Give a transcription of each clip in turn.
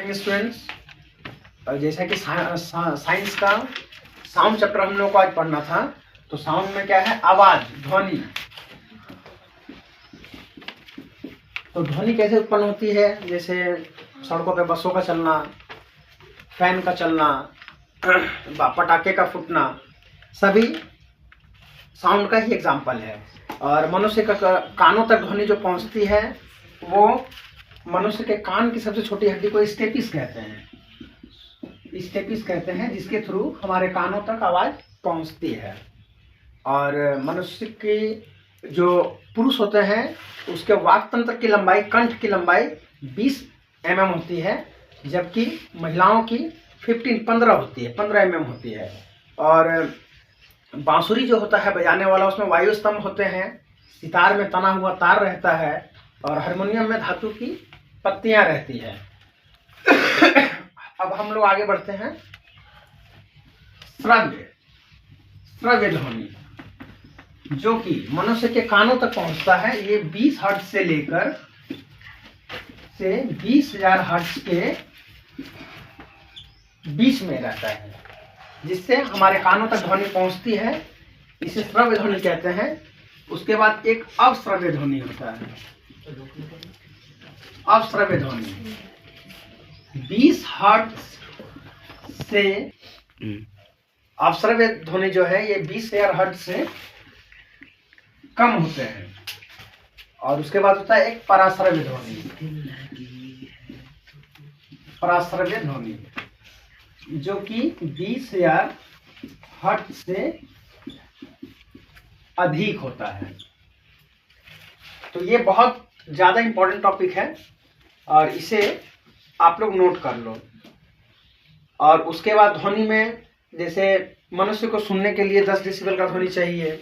Morning students. जैसा कि science का साउंड चैप्टर हम लोग को आज पढ़ना था, तो साउंड में क्या है? आवाज, ध्वनि। तो ध्वनि कैसे उत्पन्न होती है? जैसे सड़कों पे बसों का चलना, फैन का चलना, पटाखे का फूटना, सभी साउंड का ही एग्जाम्पल है। और मनुष्य का कानों तक ध्वनि जो पहुंचती है वो मनुष्य के कान की सबसे छोटी हड्डी को स्टेपिस कहते हैं। स्टेपिस कहते हैं, जिसके थ्रू हमारे कानों तक आवाज पहुंचती है। और मनुष्य की जो पुरुष होते हैं उसके वाक तंत्र की लंबाई, कंठ की लंबाई 20 mm होती है, जबकि महिलाओं की 15 होती है, 15 mm होती है। और बांसुरी जो होता है बजाने वाला, उसमें वायु स्तंभ होते हैं, सितार में तना हुआ तार रहता है, और हारमोनियम में धातु की पत्तियां रहती है। अब हम लोग आगे बढ़ते हैं। श्रव्य ध्वनि जो कि मनुष्य के कानों तक पहुंचता है, ये 20 हर्ट्ज से लेकर 20,000 हर्ट्ज के बीच में रहता है, जिससे हमारे कानों तक ध्वनि पहुंचती है। इसे श्रव्य ध्वनि कहते हैं। उसके बाद एक अवश्रव्य ध्वनि होता है। अवश्रव्य ध्वनि 20 हर्ट्ज से, अवश्रव्य ध्वनि जो है ये 20,000 हर्ट्ज से कम होते हैं। और उसके बाद होता है एक पराश्रव्य ध्वनि। पराश्रव्य ध्वनि जो कि 20,000 हर्ट्ज से अधिक होता है। तो ये बहुत ज्यादा इंपॉर्टेंट टॉपिक है और इसे आप लोग नोट कर लो। और उसके बाद ध्वनि में, जैसे मनुष्य को सुनने के लिए 10 डेसिबल का ध्वनि चाहिए।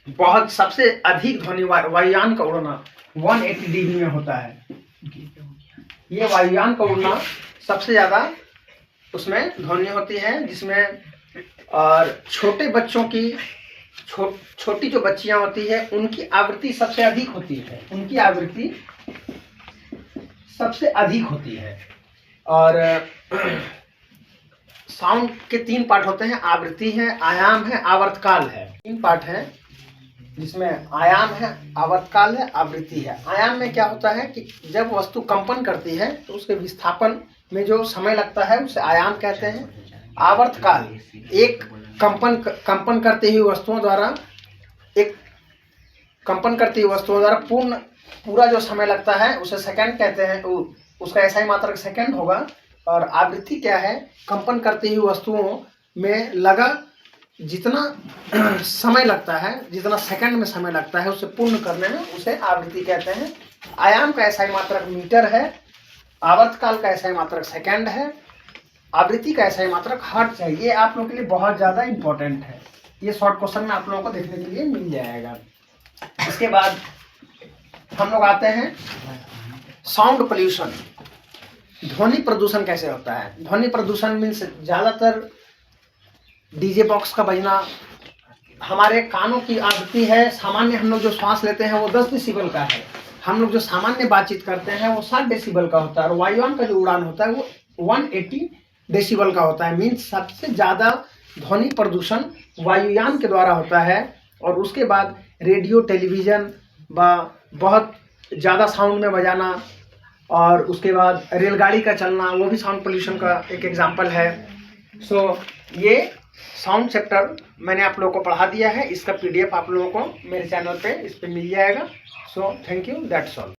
बहुत सबसे अधिक ध्वनि वायुयान का उड़ना 180 dB में होता है। ये वायुयान का उड़ना सबसे ज्यादा उसमें ध्वनि होती है, जिसमें और छोटे बच्चों की छोटी जो बच्चियां होती है उनकी आवृत्ति सबसे अधिक होती है। उनकी आवृत्ति सबसे अधिक होती है। और साउंड के 3 पार्ट होते हैं, आवृत्ति है, आयाम है, आवर्तकाल है। 3 पार्ट है, जिसमें आयाम है, आवर्तकाल है, आवृत्ति है। आयाम में क्या होता है कि जब वस्तु कंपन करती है तो उसके विस्थापन में जो समय लगता है उसे आयाम कहते हैं। आवर्तकाल एक कंपन करती हुई वस्तुओं द्वारा, पूरा जो समय लगता है उसे सेकंड कहते हैं। उसका ऐसा ही मात्रक सेकंड होगा। और आवृत्ति क्या है? कंपन करती हुई वस्तुओं में लगा जितना समय लगता है, जितना सेकंड में समय लगता है उसे पूर्ण करने में, उसे आवृत्ति कहते हैं। आयाम का ऐसा ही मात्रक मीटर है, आवर्तकाल का ऐसा ही मात्रक सेकंड है, आवृत्ति का ऐसा ही मात्रक हर्ट्ज है। ये आप लोगों के लिए बहुत ज्यादा इंपॉर्टेंट है। ये शॉर्ट क्वेश्चन में आप लोगों को देखने के लिए मिल जाएगा। इसके बाद हम लोग आते हैं साउंड पोल्यूशन। ध्वनि प्रदूषण कैसे होता है? ध्वनि प्रदूषण मीन्स ज्यादातर डीजे बॉक्स का बजना, हमारे कानों की आवृत्ति है। सामान्य हम लोग जो श्वास लेते हैं वो 10 डेसिबल का है। हम लोग जो सामान्य बातचीत करते हैं वो 60 डेसिबल का होता है। और वायुयान का जो उड़ान होता है वो 180 डेसिबल का होता है। मीन्स सबसे ज्यादा ध्वनि प्रदूषण वायुयान के द्वारा होता है। और उसके बाद रेडियो, टेलीविजन बहुत ज्यादा साउंड में बजाना, और उसके बाद रेलगाड़ी का चलना, वो भी साउंड पोल्यूशन का एक एग्जाम्पल है। सो ये साउंड चैप्टर मैंने आप लोगों को पढ़ा दिया है। इसका PDF आप लोगों को मेरे चैनल पे इस पे मिल जाएगा। So thank you, that's all.